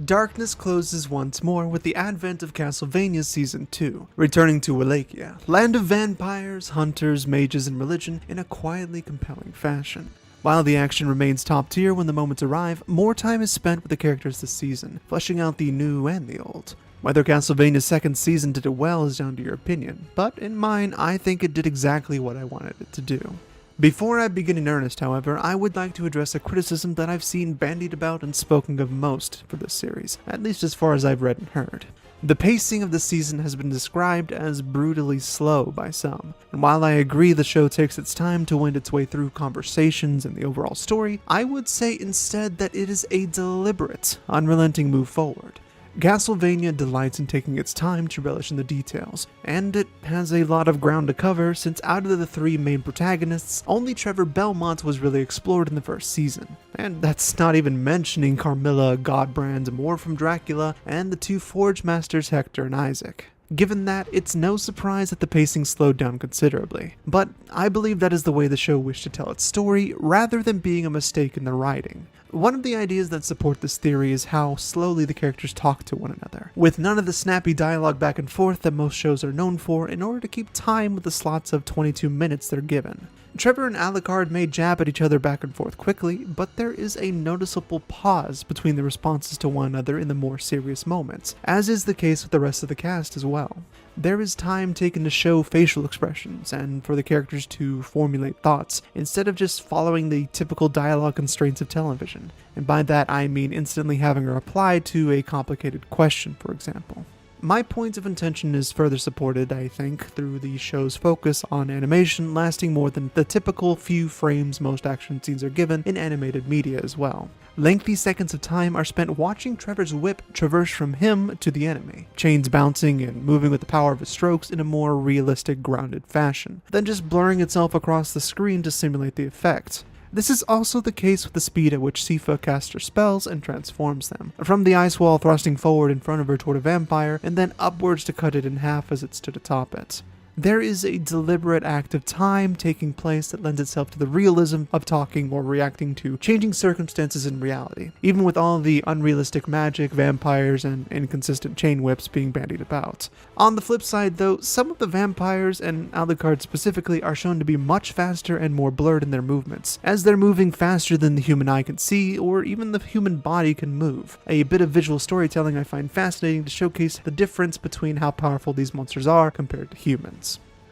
Darkness closes once more with the advent of Castlevania Season 2, returning to Wallachia, land of vampires, hunters, mages, and religion in a quietly compelling fashion. While the action remains top tier when the moments arrive, more time is spent with the characters this season, fleshing out the new and the old. Whether Castlevania's second season did it well is down to your opinion, but in mine, I think it did exactly what I wanted it to do. Before I begin in earnest, however, I would like to address a criticism that I've seen bandied about and spoken of most for this series, at least as far as I've read and heard. The pacing of the season has been described as brutally slow by some, and while I agree the show takes its time to wind its way through conversations and the overall story, I would say instead that it is a deliberate, unrelenting move forward. Castlevania delights in taking its time to relish in the details, and it has a lot of ground to cover since out of the three main protagonists, only Trevor Belmont was really explored in the first season. And that's not even mentioning Carmilla, Godbrand, Moore from Dracula, and the two Forge Masters Hector and Isaac. Given that, it's no surprise that the pacing slowed down considerably, but I believe that is the way the show wished to tell its story, rather than being a mistake in the writing. One of the ideas that support this theory is how slowly the characters talk to one another, with none of the snappy dialogue back and forth that most shows are known for in order to keep time with the slots of 22 minutes they're given. Trevor and Alucard may jab at each other back and forth quickly, but there is a noticeable pause between the responses to one another in the more serious moments, as is the case with the rest of the cast as well. There is time taken to show facial expressions and for the characters to formulate thoughts, instead of just following the typical dialogue constraints of television. And by that I mean instantly having a reply to a complicated question, for example. My point of intention is further supported, I think, through the show's focus on animation lasting more than the typical few frames most action scenes are given in animated media as well. Lengthy seconds of time are spent watching Trevor's whip traverse from him to the enemy, chains bouncing and moving with the power of his strokes in a more realistic, grounded fashion, than just blurring itself across the screen to simulate the effect. This is also the case with the speed at which Sifa casts her spells and transforms them, from the ice wall thrusting forward in front of her toward a vampire, and then upwards to cut it in half as it stood atop it. There is a deliberate act of time taking place that lends itself to the realism of talking or reacting to changing circumstances in reality, even with all the unrealistic magic, vampires, and inconsistent chain whips being bandied about. On the flip side though, some of the vampires, and Alucard specifically, are shown to be much faster and more blurred in their movements, as they're moving faster than the human eye can see, or even the human body can move. A bit of visual storytelling I find fascinating to showcase the difference between how powerful these monsters are compared to humans.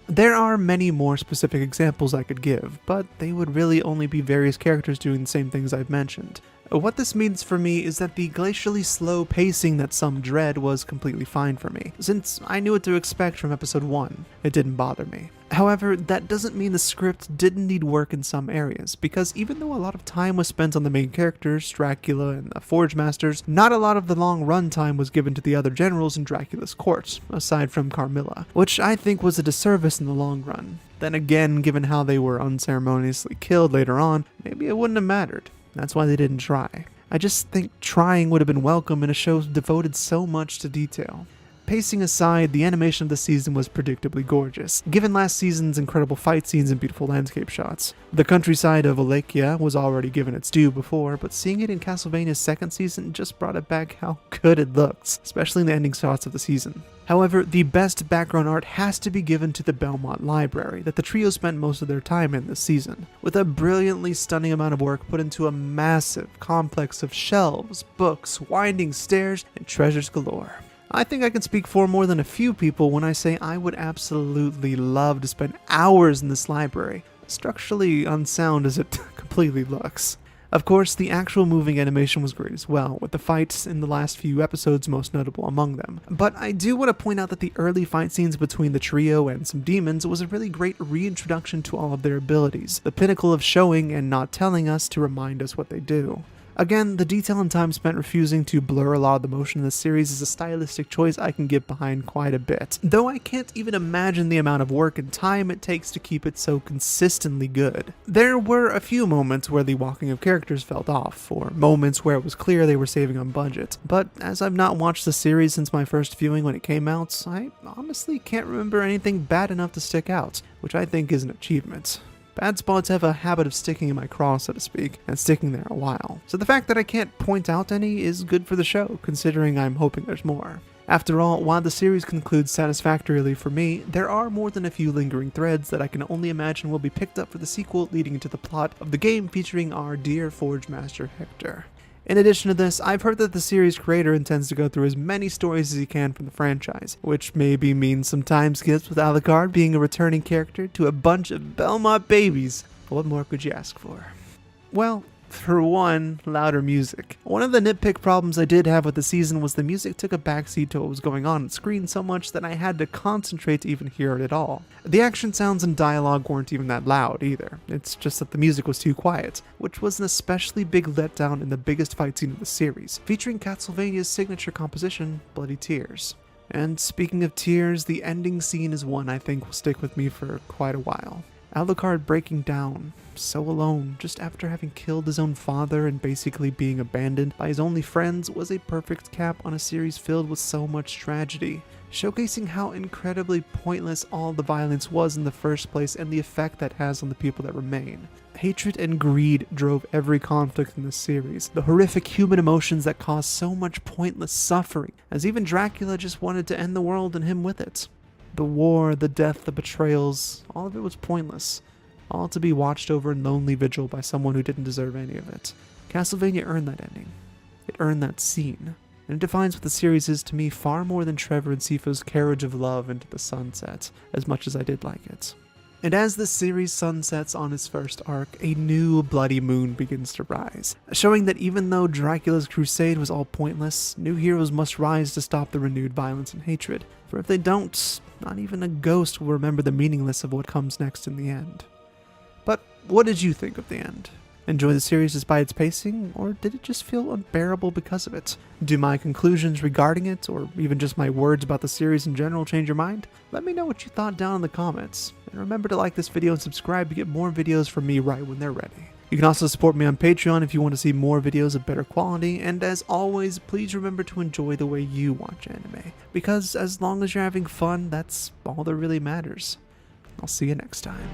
There are many more specific examples I could give, but they would really only be various characters doing the same things I've mentioned. What this means for me is that the glacially slow pacing that some dread was completely fine for me, since I knew what to expect from episode 1. It didn't bother me. However, that doesn't mean the script didn't need work in some areas, because even though a lot of time was spent on the main characters, Dracula and the Forge Masters, not a lot of the long run time was given to the other generals in Dracula's court, aside from Carmilla, which I think was a disservice in the long run. Then again, given how they were unceremoniously killed later on, maybe it wouldn't have mattered. That's why they didn't try. I just think trying would have been welcome in a show devoted so much to detail. Pacing aside, the animation of the season was predictably gorgeous, given last season's incredible fight scenes and beautiful landscape shots. The countryside of Wallachia was already given its due before, but seeing it in Castlevania's second season just brought it back how good it looks, especially in the ending shots of the season. However, the best background art has to be given to the Belmont Library that the trio spent most of their time in this season, with a brilliantly stunning amount of work put into a massive complex of shelves, books, winding stairs, and treasures galore. I think I can speak for more than a few people when I say I would absolutely love to spend hours in this library, structurally unsound as it completely looks. Of course, the actual moving animation was great as well, with the fights in the last few episodes most notable among them. But I do want to point out that the early fight scenes between the trio and some demons was a really great reintroduction to all of their abilities, the pinnacle of showing and not telling us to remind us what they do. Again, the detail and time spent refusing to blur a lot of the motion in this series is a stylistic choice I can get behind quite a bit, though I can't even imagine the amount of work and time it takes to keep it so consistently good. There were a few moments where the walking of characters felt off, or moments where it was clear they were saving on budget, but as I've not watched the series since my first viewing when it came out, I honestly can't remember anything bad enough to stick out, which I think is an achievement. Bad spots have a habit of sticking in my craw, so to speak, and sticking there a while. So the fact that I can't point out any is good for the show, considering I'm hoping there's more. After all, while the series concludes satisfactorily for me, there are more than a few lingering threads that I can only imagine will be picked up for the sequel leading into the plot of the game featuring our dear Forge Master Hector. In addition to this, I've heard that the series creator intends to go through as many stories as he can from the franchise, which maybe means some time skips with Alucard being a returning character to a bunch of Belmont babies. What more could you ask for? Well, for one, louder music. One of the nitpick problems I did have with the season was the music took a backseat to what was going on screen so much that I had to concentrate to even hear it at all. The action sounds and dialogue weren't even that loud either, it's just that the music was too quiet, which was an especially big letdown in the biggest fight scene of the series, featuring Castlevania's signature composition, Bloody Tears. And speaking of tears, the ending scene is one I think will stick with me for quite a while. Alucard breaking down, so alone, just after having killed his own father and basically being abandoned by his only friends, was a perfect cap on a series filled with so much tragedy, showcasing how incredibly pointless all the violence was in the first place and the effect that has on the people that remain. Hatred and greed drove every conflict in this series, the horrific human emotions that caused so much pointless suffering, as even Dracula just wanted to end the world and him with it. The war, the death, the betrayals, all of it was pointless. All to be watched over in lonely vigil by someone who didn't deserve any of it. Castlevania earned that ending. It earned that scene. And it defines what the series is to me far more than Trevor and Sifo's carriage of love into the sunset, as much as I did like it. And as the series sunsets on its first arc, a new bloody moon begins to rise, showing that even though Dracula's crusade was all pointless, new heroes must rise to stop the renewed violence and hatred, for if they don't, not even a ghost will remember the meaningless of what comes next in the end. But what did you think of the end? Enjoy the series despite its pacing, or did it just feel unbearable because of it? Do my conclusions regarding it, or even just my words about the series in general, change your mind? Let me know what you thought down in the comments. And remember to like this video and subscribe to get more videos from me right when they're ready. You can also support me on Patreon if you want to see more videos of better quality, and as always, please remember to enjoy the way you watch anime, because as long as you're having fun, that's all that really matters. I'll see you next time.